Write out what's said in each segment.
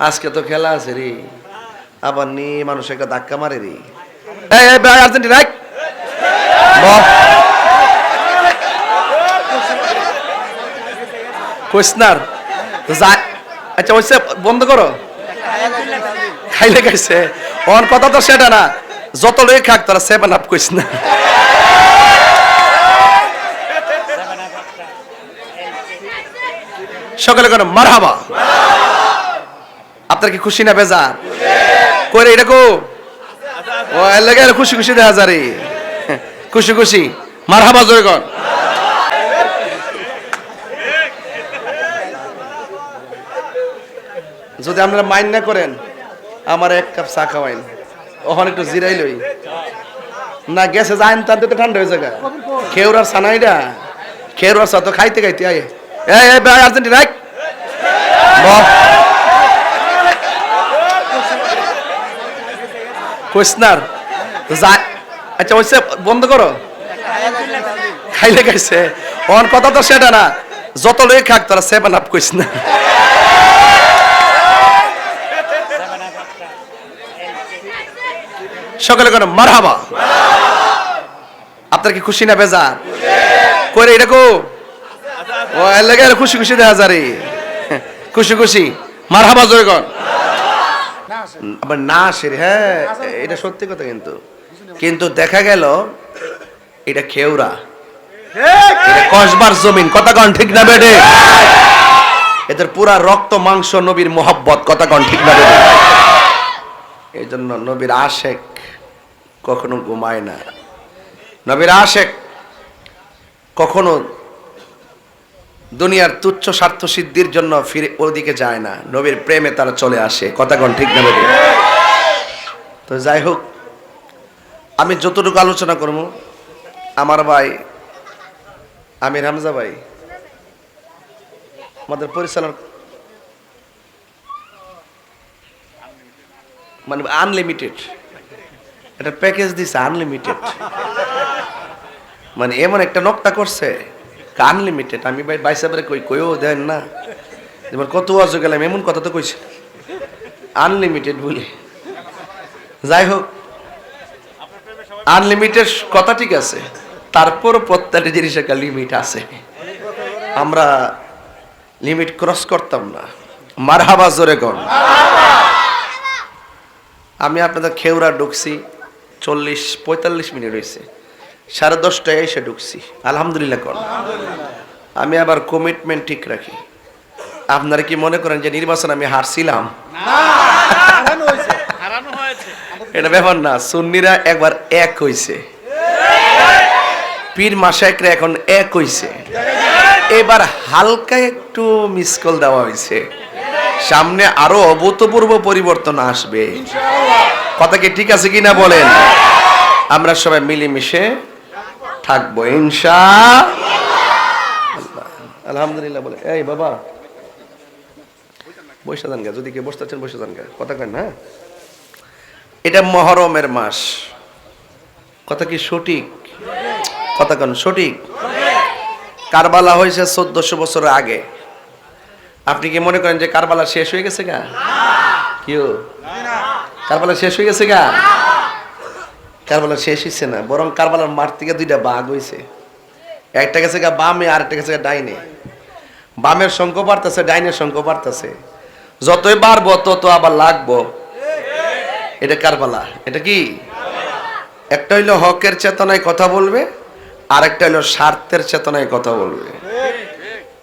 আজকে তো খেলা আছে রে, আবার নি মানুষ একটা ধাক্কা মারে রে। এই এই ভাই আর্জেন্টিনা রাখ কোয়েশনার আচ্ছা ওইসে বন্ধ করো, খাইলে খাইছে ওর কথা তো সেটা না, যত লোক খাক তারা 7 আপ কইস না। সকলে কেন মারহাবা। আপনার কি খুশি না বেজার করে এটা কো ও এলাকায় খুশি খুশি দেখা যারে, খুশি খুশি মারহাবা জোরে কর। যদি আপনারা মাইন্ড না করেন আমার 1 কাপ চা খাওয়াইন, ওখানে একটু জিরাই লই না, গেছে যাইন টানতে তো ঠান্ডা হয়ে যাবে। খেউরার সানাইডা খেউরার চা তো খাইতে খাইতে আয়। এই এই ভাই আর্জেন্টিনা রাখ কোয়েশনার আচ্ছা ওইসে বন্ধ করো, খাইলে খাইছে ওর কথা তো সেটা না, যত লোক খাক তারা 7 আপ কইস না। সকলে কেন মারহাবা। আপনার কি খুশি না বেজার করে এটা কো ও এলাকায় খুশি খুশি দেখা যারে, খুশি খুশি মারহাবা জোরে কর। আবার না আসে, হ্যাঁ এটা সত্যি কথা, কিন্তু কিন্তু দেখা গেল এটা খেউরা, এটা কসবার জমিন, কথা কন ঠিক না বেডে? এদের পুরা রক্ত মাংস নবীর মোহাব্বত, কথা কন ঠিক না বেডে? এই জন্য নবীর আশেক কখনো ঘুমায় না, নবীর আশেক কখনো দুনিয়ার তুচ্ছ স্বার্থ সিদ্ধির জন্য ফিরে ওদিকে যায় না, নবীর প্রেমে তারা চলে আসে, কথা কোন ঠিক না বেশি? তো যাই হোক, আমি যতটুকু আলোচনা করব, আমার ভাই আমির হামজা ভাই আমাদের পরিচালক, মানে আনলিমিটেড একটা প্যাকেজ দিছে, আনলিমিটেড মানে এমন একটা নকটা করছে আনলিমিটেড। আমি ভাই ভাই সাহেবের কইও দেন না, এবার কত ওয়াজ গেলাম, এমন কথা তো কইছে আনলিমিটেড বলি। যাই হোক, আনলিমিটেড কথা ঠিক আছে, তারপর প্রত্যেকটা জিনিস একটা লিমিট আছে, আমরা লিমিট ক্রস করতাম না। মারহাবা জোরে কোন। আমি আপনাদের খেউরা ঢুকছি 40-45 মিনিট হয়েছে, 10:30টায় এসে ঢুকছি, আলহামদুলিল্লাহ কোন। আমি আবার কমিটমেন্ট ঠিক রাখি। আপনারা কি মনে করেন যে নির্বাচন আমি হারছিলাম? এটা ব্যাপার না, সুন্নিরা একবার এক হইছে, পীর মাশায়েখরা এখন এক হইছে, এবার হালকা একটু মিস কল দেওয়া হয়েছে, সামনে আরো অভূতপূর্ব পরিবর্তন আসবে। কথা কি ঠিক আছে কিনা বলেন? আমরা সবাই মিলেমিশে থাকবো ইনশাআল্লাহ। আলহামদুলিল্লাহ বলে। এই বাবা বসে যান গা, যদি কেউ বসতে চান বসে যান গা, কথা কেন? হ্যাঁ, এটা মহরমের মাস, কথা কি সঠিক? কথা কেন সঠিক? কারবালা হয়েছে 1400 বছর আগে। আপনি কি মনে করেন যে কারবালা শেষ হয়ে গেছে গা? কেউ কারবালা শেষ হয়ে গেছে গা? কারবালা শেষ হয়েছে না, বরং কারবালার মাঠ থেকে 2টা ভাগ হয়েছে, একটা গেছে গা বামে আর একটা গেছে ডাইনে। বামের সংখ্যা বাড়তেছে, ডাইনের সংখ্যা বাড়তেছে, যতই বাড়বো তত আবার লাগবো। এটা কারবালা। এটা কি? একটা হইলো হকের চেতনায় কথা বলবে, আর একটা হইলো স্বার্থের চেতনায় কথা বলবে।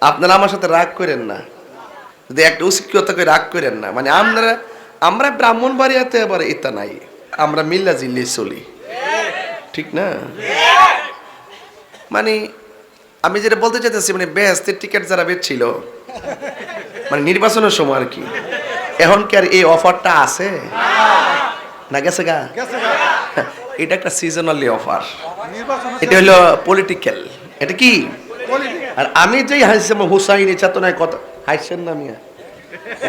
আপনারা আমার সাথে রাগ করেন না, যদি একটা উচিত করে রাগ করেন না, মানে আমরা ব্রাহ্মণবাড়িয়াতে আবার এটা নাই, আমরা মিল্লা জিল্লি চলি, ঠিক না? মানে আমি যেটা বলতে চাইতেছি, মানে বেহেশতের টিকিট যারা বেচছিল মানে নির্বাচনের সময় আর কি, এখন কি আর এই অফারটা আছে না? গেছে গা? এটা একটা সিজনালি অফার, এটা হলো পলিটিক্যাল। এটা কি? আর আমি যেই হাসছি হুসাইনি চেতনায় কথা হাসছেন না মিয়া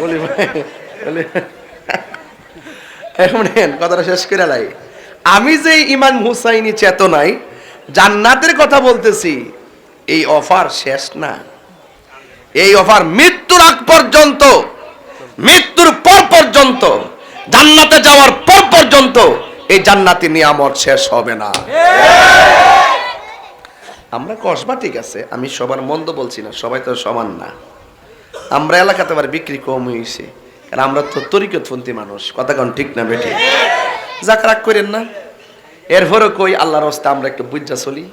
বলি বলি কথাটা শেষ করে লাই। আমি যে ইমাম হুসাইনি চেতনায় জান্নাতের কথা বলতেছি, এই অফার শেষ না, এই অফার মৃত্যুর আগ পর্যন্ত, মৃত্যুর পর পর্যন্ত এই জান্নাতি নিয়ামত শেষ হবে না। আমরা কসবা ঠিক আছে, আমি সবার মন্দ বলছি না, সবাই তো সমান না। আমরা এলাকাতে আবার বিক্রি কম হয়েছে, কারণ আমরা তো তরিকতপন্থী মানুষ। কথা কোন ঠিক না বেঠিক? যাক, রাগ করেন না। এরপরও কই আল্লাহর রাস্তা আমরা একটু বুঝা চলি,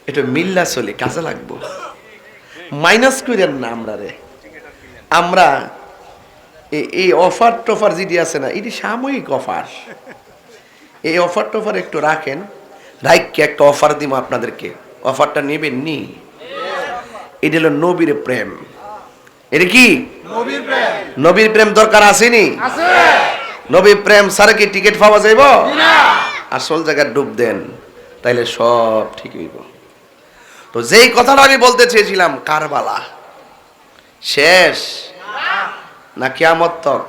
একটু মিল্লা চলি, কাজে লাগবো। মাইনাস করেন না আমরা রে। আমরা এই অফার টফার যেটি আছে না, এটি সাময়িক অফার। এই অফার টফার একটু রাখেন, রাইককে একটা অফার দিব আপনাদেরকে। অফারটা নেবেন নি? এটা হলো নবীর প্রেম। এটা কি নবীর প্রেম? দরকার আসেনি? নবীর প্রেম ছাড়া কি টিকিট পাওয়া যাইব? আসল জায়গায় ডুব দেন, তাইলে সব ঠিক হইব। তো যেই কথাটা আমি বলতে চেয়েছিলাম, কারবালা শেষ না কিয়ামত তক?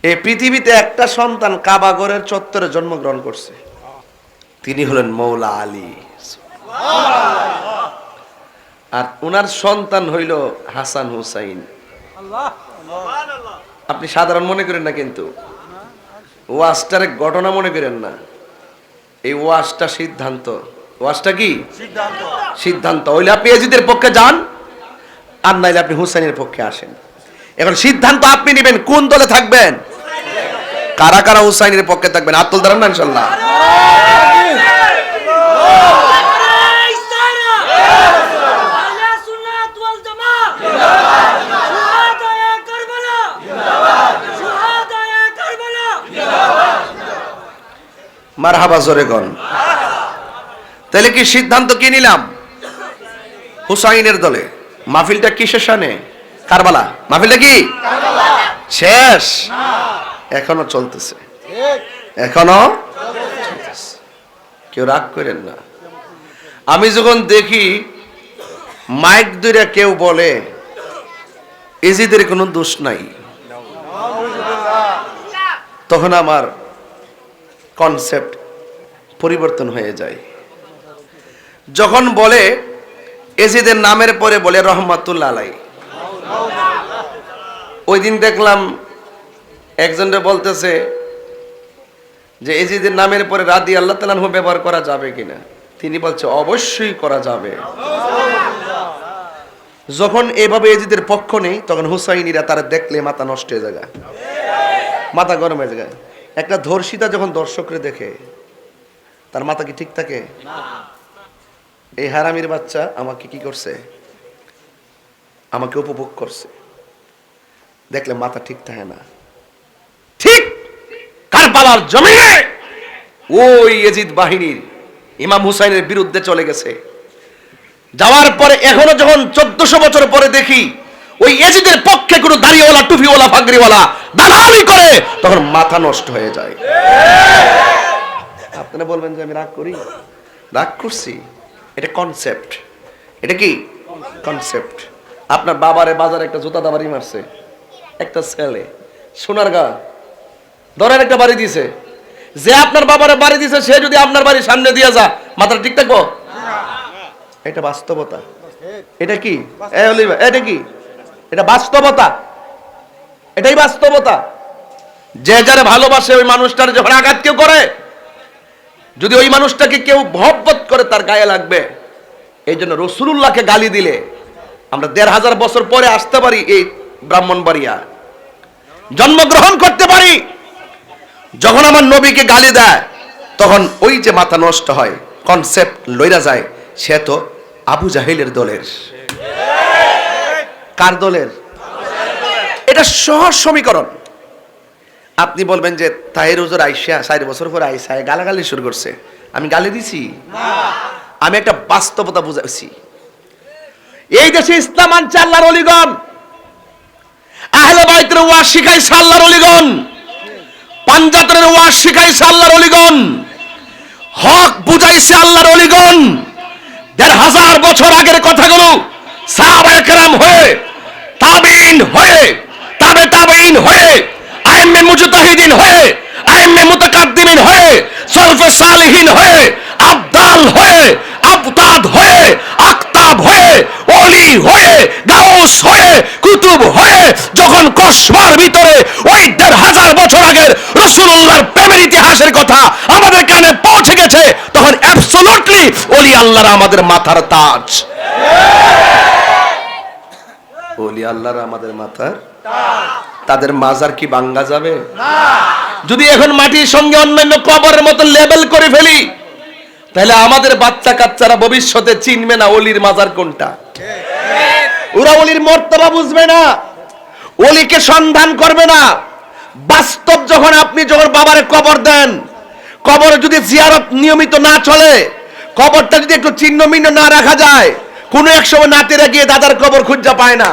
এই পৃথিবীতে একটা সন্তান কাবাগরের চত্বরে জন্মগ্রহণ করছে, তিনি হলেন মৌলা আলী। আর উনার সন্তান হইল হাসান হুসাইন। আপনি সাধারণ মনে করেন না, কিন্তু ওয়াজটার ঘটনা মনে করেন না। এই ওয়াজটা সিদ্ধান্ত। ওয়াজটা কি সিদ্ধান্ত? হইলে আপনি ইয়াজিদের পক্ষে যান, আর নাইলে আপনি হুসাইনের পক্ষে আসেন। এখন সিদ্ধান্ত আপনি নেবেন, কোন দলে থাকবেন। কারা কারা হুসাইনের পক্ষে থাকবেন হাত তুলতে পারেন না ইনশাআল্লাহ? মারহাবা, জোরে গন। তাহলে কি সিদ্ধান্ত কি নিলাম? হুসাইনের দলে। মাহফিলটা কিসের শানে? কারবালা। মাহফিলটা কি শেষ? এখনো চলতেছে, এখনো চলতেছে। কেউ রাগ করেন না। আমি যখন দেখি মাইক ধরে কেউ বলে এজিদের কোনো দোষ নাই, তখন আমার কনসেপ্ট পরিবর্তন হয়ে যায়। যখন বলে এজিদের নামের পরে বলে রহমাতুল্লাহ আলাই, ওই দিন দেখলাম একজনরে বলতেছে যে এজিদের নামের পরে রাদিয়াল্লাহু তাআলা আনহু ব্যবহার করা যাবে কিনা। তিনি বলছে অবশ্যই করা যাবে। যখন এভাবে এজিদের পক্ষ নেই, তখন হুসাইনিরা তারা দেখলে মাথা নষ্ট হয়ে যায়, মাথা গরম হয়ে যায়। একটা ধর্ষিতা যখন দর্শকরে দেখে, তার মাথা কি ঠিক থাকে? এই হারামির বাচ্চা আমাকে কি করছে? আমাকে উপভোগ করছে, দেখলে মাথা ঠিক থাকে না। ঠিক কারবালার জমিনে ওই ইয়াজিদ বাহিনীর ইমাম হুসাইনের বিরুদ্ধে চলে গেছে। যাওয়ার পরে এখনো যখন 1400 বছর পরে দেখি ওই ইয়াজিদের পক্ষে কোনো দাড়িওয়ালা, টুপিওয়ালা, পাগড়িওয়ালা দালালি করে, তখন মাথা নষ্ট হয়ে যায়। আপনারা বলবেন যে আমি রাগ করি? রাগ করছি? এটা কনসেপ্ট। এটা কি কনসেপ্ট? আপনার বাবারে বাজারে একটা জুতা দাবারি মারছে একটা ছেলে, সোনারগাঁ ধরেন একটা বাড়ি দিছে। যে আপনার বাবারে বাড়ি দিছে, সে যদি আপনার বাড়ির সামনে দিয়ে যা, মাথা ঠিক থাকবো? এটা বাস্তবতা। এটা কি এটা কি? এটা বাস্তবতা। এটাই বাস্তবতা। যে যারা ভালোবাসে ওই মানুষটার যখন আঘাত কেউ করে, যদি ওই মানুষটাকে কেউ মহব্বত করে, তার গায়ে লাগবে। এই জন্য রাসূলুল্লাহকে গালি দিলে আমরা ১৫০০ বছর পরে আসতে পারি, এই ব্রাহ্মণবাড়িয়া জন্মগ্রহণ করতে পারি। যখন আমার নবীকে গালি দেয়, তখন ওই যে মাথা নষ্ট হয়, কনসেপ্ট লইরা যায়। সে তো আবু জাহেলের দলের। কার দলের? এটা সহজ সমীকরণ। আপনি বলবেন যে তাহের হুজুর আইসা 4 বছর পরে আইসা গালাগালি শুরু করছে। আমি গালি দিছি? আমি একটা বাস্তবতা বুঝাইছি। এই দেশে ইসলাম আনছে আল্লাহর ওলিগণ, আহলে বাইতের ওয়াজ শিখাইছে আল্লাহর ওলিগণ, পাঞ্জাতের ওয়াজ শিখাইছে আল্লাহর ওলিগণ, হক বুঝাইছে আল্লাহর ওলিগণ। ১৫০০ বছর আগের কথাগুলো সাহাবায়ে কেরাম হয়ে, তাবিঈন হয়ে, তাবে তাবিঈন হয়ে, আইম্মে মুজতাহিদিন হয়ে, আইম্মে মুতাকাদ্দিমিন হয়ে, সলফে সালিহিন হয়ে, আবদাল হয়ে, আবতাদ হয়ে, আকতাব হয়ে, ওলি হয়ে, গাউস হয়ে, কুতুব হয়ে, যখন কসবার ভিতরে ওই ১৫০০ ওলি আল্লাহরা আমাদের মাথার তাজ। ওলি আল্লাহরা আমাদের মাথার তাজ। তাদের মাজার কি ভাঙা যাবে না? যদি এখন মাটির সঙ্গে অন্যান্য কবরের মতো লেবেল করে ফেলি, তাহলে আমাদের বাচ্চা কাচ্চারা ভবিষ্যতে চিনবে না ওলির মাজার কোনটা। ওরা ওলির মর্তবা বুঝবে না, ওলিকে সন্ধান করবে না। বাস্তব যখন আপনি যখন বাবার কবর দেন, কবরে যদি জিয়ারত নিয়মিত না চলে, কবরটা যদি একটু চিহ্ন মিহ্ন না রাখা যায়, কোনো এক সময় নাতিরা গিয়ে দাদার কবর খুঁজে পায় না।